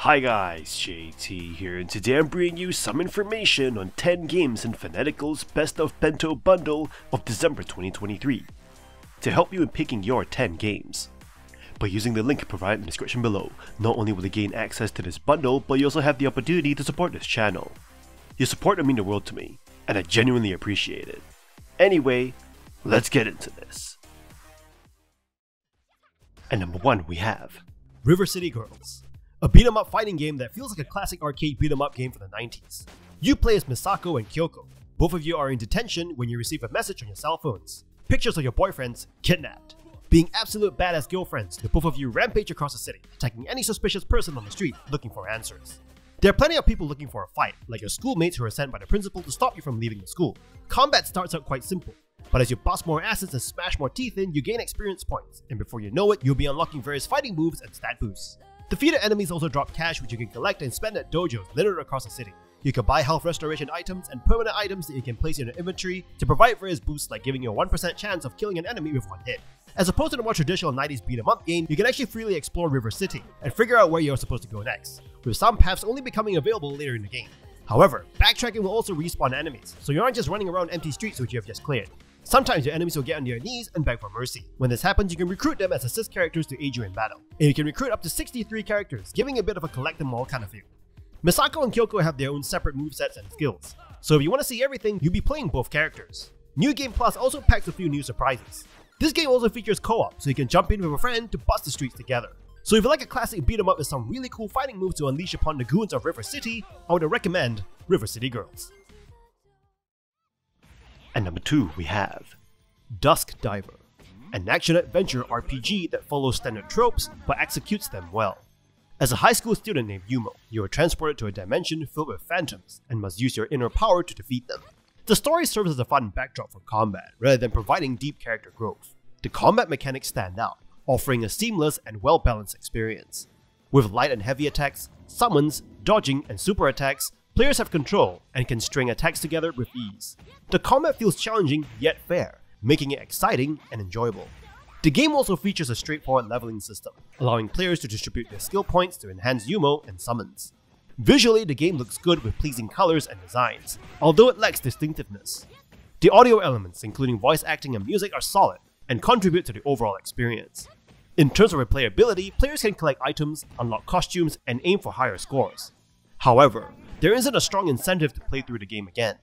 Hi guys, JT here, and today I'm bringing you some information on 10 games in Fanatical's Best of Bento bundle of December 2023 to help you in picking your 10 games. By using the link provided in the description below, not only will you gain access to this bundle, but you also have the opportunity to support this channel. Your support would mean the world to me, and I genuinely appreciate it. Anyway, let's get into this. At number 1 we have River City Girls, a beat-em-up fighting game that feels like a classic arcade beat-em-up game from the 90s. You play as Misako and Kyoko. Both of you are in detention when you receive a message on your cell phones. Pictures of your boyfriends kidnapped. Being absolute badass girlfriends, the both of you rampage across the city, attacking any suspicious person on the street looking for answers. There are plenty of people looking for a fight, like your schoolmates who are sent by the principal to stop you from leaving the school. Combat starts out quite simple, but as you bust more assets and smash more teeth in, you gain experience points, and before you know it, you'll be unlocking various fighting moves and stat boosts. Defeated enemies also drop cash which you can collect and spend at dojos littered across the city. You can buy health restoration items and permanent items that you can place in your inventory to provide various boosts like giving you a 1% chance of killing an enemy with one hit. As opposed to the more traditional 90s beat 'em up game, you can actually freely explore River City and figure out where you're supposed to go next, with some paths only becoming available later in the game. However, backtracking will also respawn enemies, so you aren't just running around empty streets which you have just cleared. Sometimes your enemies will get on their knees and beg for mercy. When this happens, you can recruit them as assist characters to aid you in battle. And you can recruit up to 63 characters, giving a bit of a collect them all kind of feel. Misako and Kyoko have their own separate movesets and skills, so if you want to see everything, you'll be playing both characters. New Game Plus also packs a few new surprises. This game also features co-op, so you can jump in with a friend to bust the streets together. So if you like a classic beat 'em up with some really cool fighting moves to unleash upon the goons of River City, I would recommend River City Girls. At number 2 we have Dusk Diver, an action-adventure RPG that follows standard tropes but executes them well. As a high school student named Yumo, you are transported to a dimension filled with phantoms and must use your inner power to defeat them. The story serves as a fun backdrop for combat rather than providing deep character growth. The combat mechanics stand out, offering a seamless and well-balanced experience. With light and heavy attacks, summons, dodging, and super attacks, players have control and can string attacks together with ease. The combat feels challenging yet fair, making it exciting and enjoyable. The game also features a straightforward leveling system, allowing players to distribute their skill points to enhance Yumo and summons. Visually, the game looks good with pleasing colors and designs, although it lacks distinctiveness. The audio elements, including voice acting and music, are solid and contribute to the overall experience. In terms of replayability, players can collect items, unlock costumes, and aim for higher scores. However, there isn't a strong incentive to play through the game again.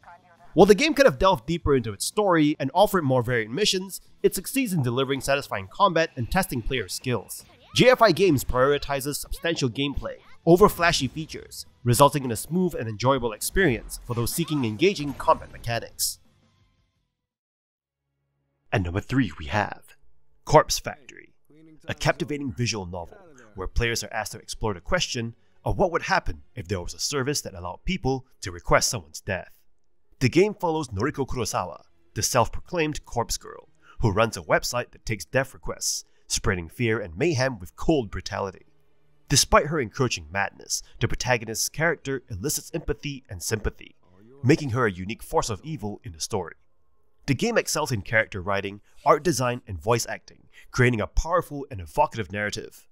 While the game could have delved deeper into its story and offered more varied missions, it succeeds in delivering satisfying combat and testing players' skills. JFI Games prioritizes substantial gameplay over flashy features, resulting in a smooth and enjoyable experience for those seeking engaging combat mechanics. At number 3 we have Corpse Factory, a captivating visual novel where players are asked to explore the question of what would happen if there was a service that allowed people to request someone's death. The game follows Noriko Kurosawa, the self-proclaimed corpse girl, who runs a website that takes death requests, spreading fear and mayhem with cold brutality. Despite her encroaching madness, the protagonist's character elicits empathy and sympathy, making her a unique force of evil in the story. The game excels in character writing, art design, and voice acting, creating a powerful and evocative narrative.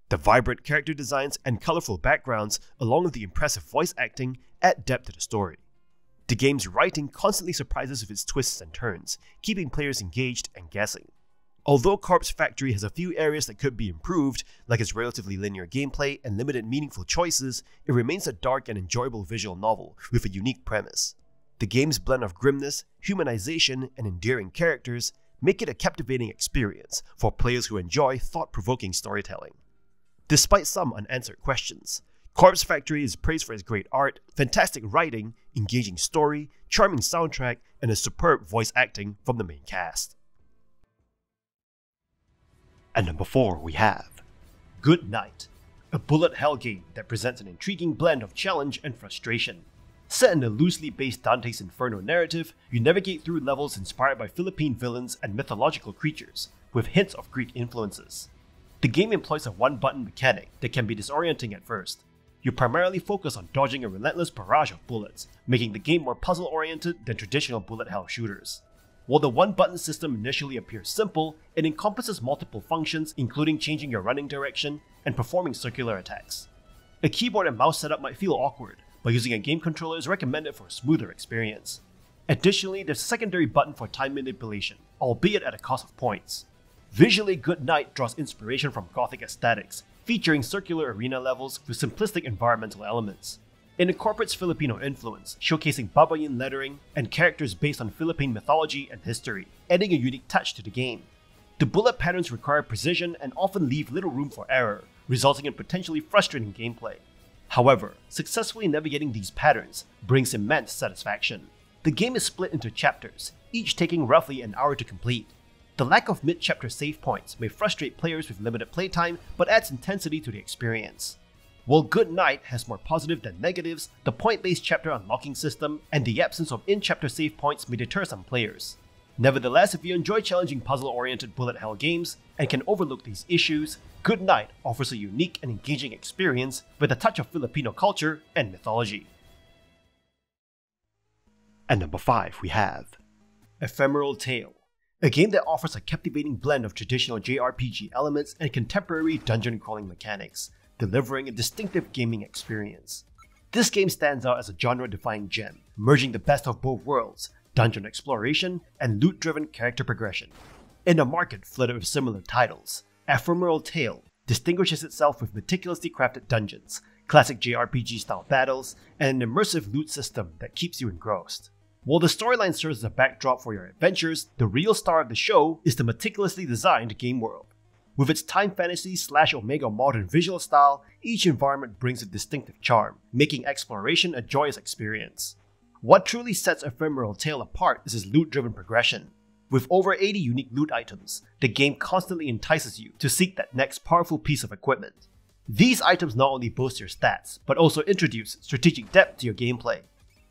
The vibrant character designs and colorful backgrounds, along with the impressive voice acting, add depth to the story. The game's writing constantly surprises with its twists and turns, keeping players engaged and guessing. Although Corpse Factory has a few areas that could be improved, like its relatively linear gameplay and limited meaningful choices, it remains a dark and enjoyable visual novel with a unique premise. The game's blend of grimness, humanization, and endearing characters make it a captivating experience for players who enjoy thought-provoking storytelling. Despite some unanswered questions, Corpse Factory is praised for its great art, fantastic writing, engaging story, charming soundtrack, and a superb voice acting from the main cast. At number 4 we have Good Night, a bullet hell game that presents an intriguing blend of challenge and frustration. Set in the loosely based Dante's Inferno narrative, you navigate through levels inspired by Philippine villains and mythological creatures, with hints of Greek influences. The game employs a one-button mechanic that can be disorienting at first. You primarily focus on dodging a relentless barrage of bullets, making the game more puzzle-oriented than traditional bullet hell shooters. While the one-button system initially appears simple, it encompasses multiple functions including changing your running direction and performing circular attacks. A keyboard and mouse setup might feel awkward, but using a game controller is recommended for a smoother experience. Additionally, there's a secondary button for time manipulation, albeit at a cost of points. Visually, Good Night draws inspiration from Gothic aesthetics, featuring circular arena levels with simplistic environmental elements. It incorporates Filipino influence, showcasing babayin lettering and characters based on Philippine mythology and history, adding a unique touch to the game. The bullet patterns require precision and often leave little room for error, resulting in potentially frustrating gameplay. However, successfully navigating these patterns brings immense satisfaction. The game is split into chapters, each taking roughly an hour to complete. The lack of mid-chapter save points may frustrate players with limited playtime, but adds intensity to the experience. While Good Night has more positive than negatives, the point-based chapter unlocking system and the absence of in-chapter save points may deter some players. Nevertheless, if you enjoy challenging puzzle-oriented bullet hell games and can overlook these issues, Good Night offers a unique and engaging experience with a touch of Filipino culture and mythology. At number 5 we have Ephemeral Tale, a game that offers a captivating blend of traditional JRPG elements and contemporary dungeon crawling mechanics, delivering a distinctive gaming experience. This game stands out as a genre-defying gem, merging the best of both worlds, dungeon exploration and loot-driven character progression. In a market flooded with similar titles, Ephemeral Tale distinguishes itself with meticulously crafted dungeons, classic JRPG-style battles, and an immersive loot system that keeps you engrossed. While the storyline serves as a backdrop for your adventures, the real star of the show is the meticulously designed game world. With its time fantasy/omega modern visual style, each environment brings a distinctive charm, making exploration a joyous experience. What truly sets Ephemeral Tale apart is its loot-driven progression. With over 80 unique loot items, the game constantly entices you to seek that next powerful piece of equipment. These items not only boost your stats, but also introduce strategic depth to your gameplay.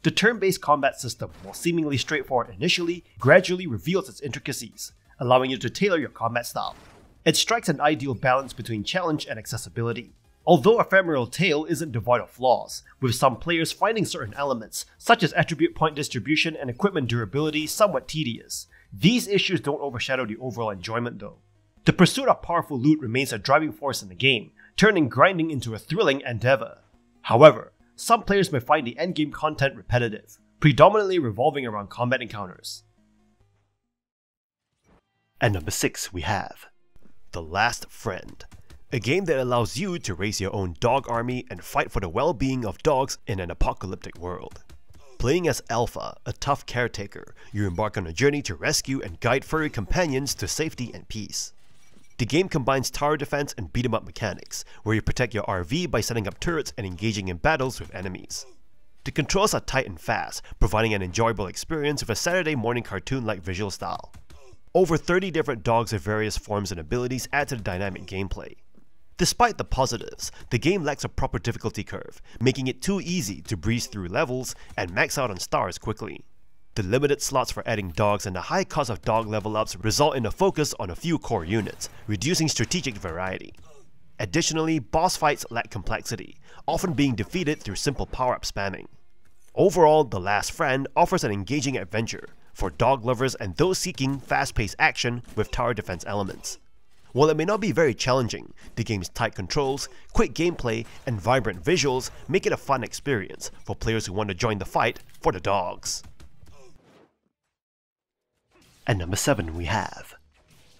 The turn-based combat system, while seemingly straightforward initially, gradually reveals its intricacies, allowing you to tailor your combat style. It strikes an ideal balance between challenge and accessibility. Although Ephemeral Tale isn't devoid of flaws, with some players finding certain elements, such as attribute point distribution and equipment durability, somewhat tedious. These issues don't overshadow the overall enjoyment though. The pursuit of powerful loot remains a driving force in the game, turning grinding into a thrilling endeavor. However, some players may find the endgame content repetitive, predominantly revolving around combat encounters. At number 6 we have The Last Friend, a game that allows you to raise your own dog army and fight for the well-being of dogs in an apocalyptic world. Playing as Alpha, a tough caretaker, you embark on a journey to rescue and guide furry companions to safety and peace. The game combines tower defense and beat-em-up mechanics, where you protect your RV by setting up turrets and engaging in battles with enemies. The controls are tight and fast, providing an enjoyable experience with a Saturday morning cartoon-like visual style. Over 30 different dogs of various forms and abilities add to the dynamic gameplay. Despite the positives, the game lacks a proper difficulty curve, making it too easy to breeze through levels and max out on stars quickly. The limited slots for adding dogs and the high cost of dog level ups result in a focus on a few core units, reducing strategic variety. Additionally, boss fights lack complexity, often being defeated through simple power-up spamming. Overall, The Last Friend offers an engaging adventure for dog lovers and those seeking fast-paced action with tower defense elements. While it may not be very challenging, the game's tight controls, quick gameplay, and vibrant visuals make it a fun experience for players who want to join the fight for the dogs. At number 7 we have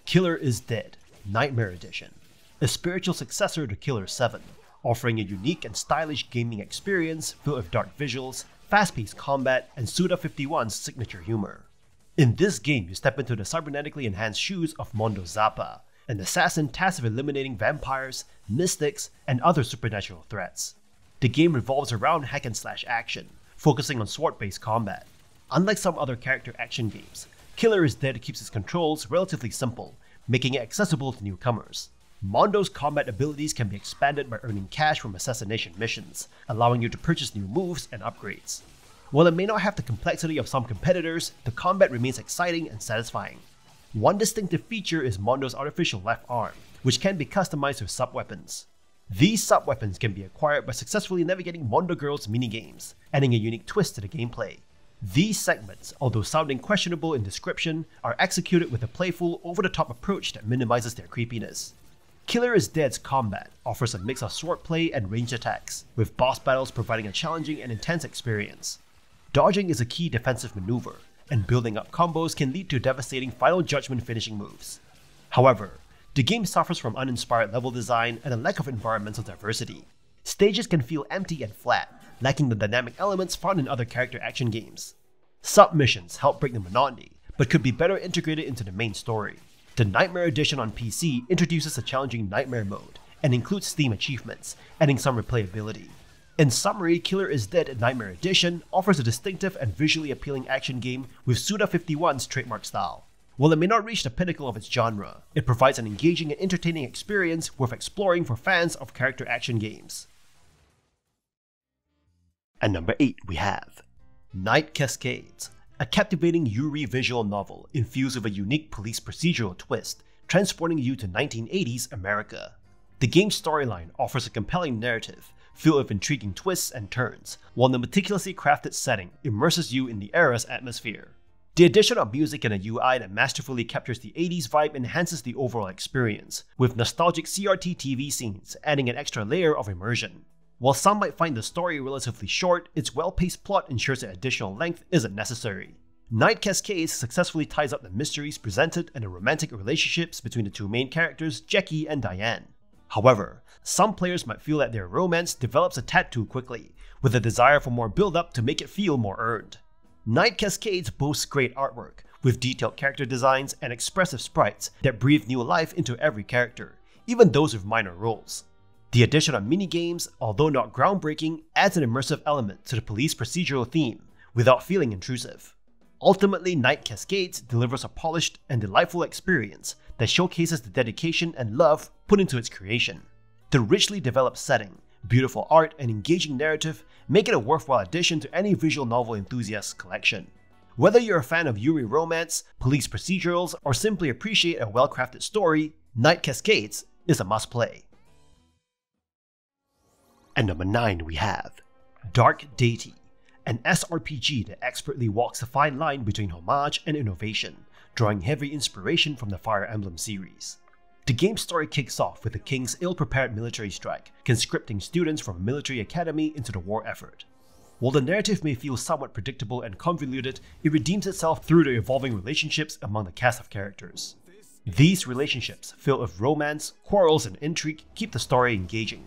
Killer is Dead, Nightmare Edition, a spiritual successor to Killer 7, offering a unique and stylish gaming experience filled with dark visuals, fast-paced combat, and Suda51's signature humor. In this game, you step into the cybernetically enhanced shoes of Mondo Zappa, an assassin tasked with eliminating vampires, mystics, and other supernatural threats. The game revolves around hack-and-slash action, focusing on sword-based combat. Unlike some other character action games, Killer is Dead keeps its controls relatively simple, making it accessible to newcomers. Mondo's combat abilities can be expanded by earning cash from assassination missions, allowing you to purchase new moves and upgrades. While it may not have the complexity of some competitors, the combat remains exciting and satisfying. One distinctive feature is Mondo's artificial left arm, which can be customized with sub-weapons. These sub-weapons can be acquired by successfully navigating Mondo Girl's minigames, adding a unique twist to the gameplay. These segments, although sounding questionable in description, are executed with a playful, over-the-top approach that minimizes their creepiness. Killer is Dead's combat offers a mix of swordplay and ranged attacks, with boss battles providing a challenging and intense experience. Dodging is a key defensive maneuver, and building up combos can lead to devastating Final Judgment finishing moves. However, the game suffers from uninspired level design and a lack of environmental diversity. Stages can feel empty and flat, lacking the dynamic elements found in other character action games. Sub-missions help break the monotony, but could be better integrated into the main story. The Nightmare Edition on PC introduces a challenging Nightmare mode, and includes Steam achievements, adding some replayability. In summary, Killer is Dead Nightmare Edition offers a distinctive and visually appealing action game with Suda51's trademark style. While it may not reach the pinnacle of its genre, it provides an engaging and entertaining experience worth exploring for fans of character action games. At number 8 we have Night Cascades, a captivating Yuri visual novel infused with a unique police procedural twist, transporting you to 1980s America. The game's storyline offers a compelling narrative filled with intriguing twists and turns, while the meticulously crafted setting immerses you in the era's atmosphere. The addition of music and a UI that masterfully captures the 80s vibe enhances the overall experience, with nostalgic CRT TV scenes adding an extra layer of immersion. While some might find the story relatively short, its well-paced plot ensures that additional length isn't necessary. Night Cascades successfully ties up the mysteries presented and the romantic relationships between the two main characters, Jackie and Diane. However, some players might feel that their romance develops a tad too quickly, with a desire for more build-up to make it feel more earned. Night Cascades boasts great artwork, with detailed character designs and expressive sprites that breathe new life into every character, even those with minor roles. The addition of minigames, although not groundbreaking, adds an immersive element to the police procedural theme, without feeling intrusive. Ultimately, Night Cascades delivers a polished and delightful experience that showcases the dedication and love put into its creation. The richly developed setting, beautiful art, and engaging narrative make it a worthwhile addition to any visual novel enthusiast's collection. Whether you're a fan of Yuri romance, police procedurals, or simply appreciate a well-crafted story, Night Cascades is a must-play. At number 9 we have Dark Deity, an SRPG that expertly walks the fine line between homage and innovation, drawing heavy inspiration from the Fire Emblem series. The game's story kicks off with the king's ill-prepared military strike, conscripting students from a military academy into the war effort. While the narrative may feel somewhat predictable and convoluted, it redeems itself through the evolving relationships among the cast of characters. These relationships, filled with romance, quarrels, and intrigue, keep the story engaging.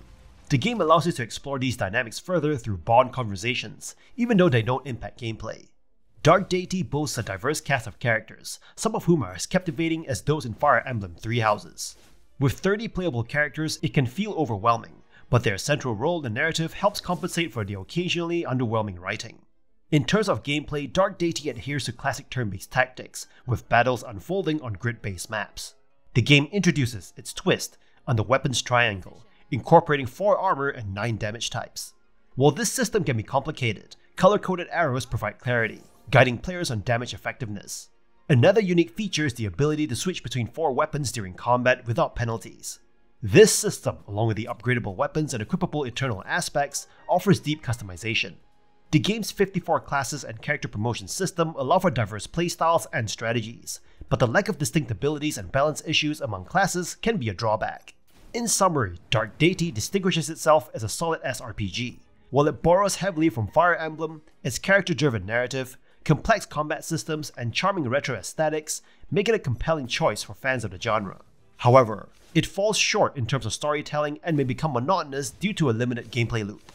The game allows you to explore these dynamics further through bond conversations, even though they don't impact gameplay. Dark Deity boasts a diverse cast of characters, some of whom are as captivating as those in Fire Emblem Three Houses. With 30 playable characters, it can feel overwhelming, but their central role in the narrative helps compensate for the occasionally underwhelming writing. In terms of gameplay, Dark Deity adheres to classic turn-based tactics, with battles unfolding on grid-based maps. The game introduces its twist on the weapons triangle, incorporating 4 armor and 9 damage types. While this system can be complicated, color-coded arrows provide clarity, guiding players on damage effectiveness. Another unique feature is the ability to switch between 4 weapons during combat without penalties. This system, along with the upgradable weapons and equipable eternal aspects, offers deep customization. The game's 54 classes and character promotion system allow for diverse playstyles and strategies, but the lack of distinct abilities and balance issues among classes can be a drawback. In summary, Dark Deity distinguishes itself as a solid SRPG. While it borrows heavily from Fire Emblem, its character-driven narrative, complex combat systems, and charming retro aesthetics make it a compelling choice for fans of the genre. However, it falls short in terms of storytelling and may become monotonous due to a limited gameplay loop.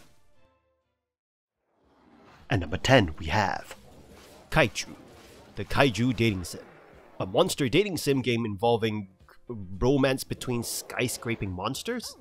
At number 10 we have Kaichu, the Kaiju dating sim, a monster dating sim game involving romance between skyscraping monsters?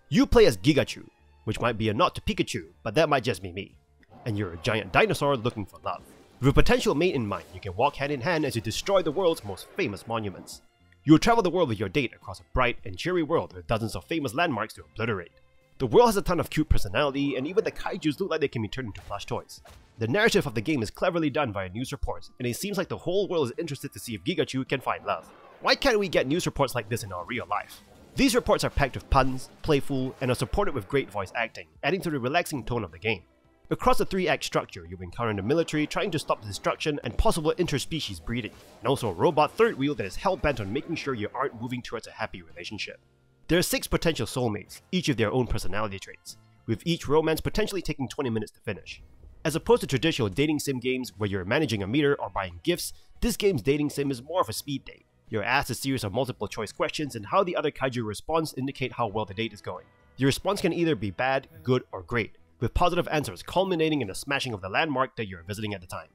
You play as Gigachu, which might be a nod to Pikachu, but that might just be me, and you're a giant dinosaur looking for love. With a potential mate in mind, you can walk hand in hand as you destroy the world's most famous monuments. You will travel the world with your date across a bright and cheery world with dozens of famous landmarks to obliterate. The world has a ton of cute personality, and even the kaijus look like they can be turned into plush toys. The narrative of the game is cleverly done via news reports, and it seems like the whole world is interested to see if Gigachu can find love. Why can't we get news reports like this in our real life? These reports are packed with puns, playful, and are supported with great voice acting, adding to the relaxing tone of the game. Across the 3-act structure, you'll encounter the military trying to stop the destruction and possible interspecies breeding, and also a robot third wheel that is hell-bent on making sure you aren't moving towards a happy relationship. There are 6 potential soulmates, each with their own personality traits, with each romance potentially taking 20 minutes to finish. As opposed to traditional dating sim games where you're managing a meter or buying gifts, this game's dating sim is more of a speed date. You're asked a series of multiple choice questions, and how the other kaiju responds indicate how well the date is going. The response can either be bad, good, or great, with positive answers culminating in the smashing of the landmark that you're visiting at the time.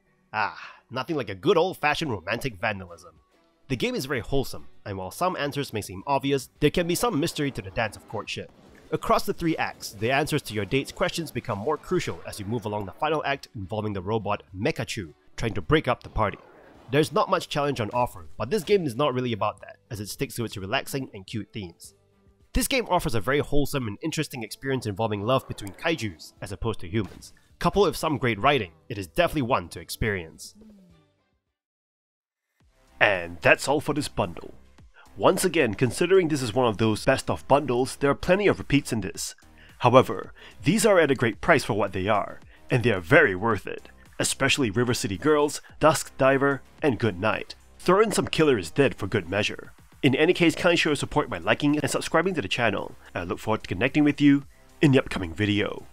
Nothing like a good old-fashioned romantic vandalism. The game is very wholesome, and while some answers may seem obvious, there can be some mystery to the dance of courtship. Across the 3 acts, the answers to your date's questions become more crucial as you move along the final act involving the robot Kaichu trying to break up the party. There's not much challenge on offer, but this game is not really about that, as it sticks to its relaxing and cute themes. This game offers a very wholesome and interesting experience involving love between kaijus as opposed to humans. Coupled with some great writing, it is definitely one to experience. And that's all for this bundle. Once again, considering this is one of those best of bundles, there are plenty of repeats in this. However, these are at a great price for what they are, and they are very worth it, especially River City Girls, Dusk Diver, and Good Night. Throw in some Killer is Dead for good measure. In any case, kindly show your support by liking and subscribing to the channel, and I look forward to connecting with you in the upcoming video.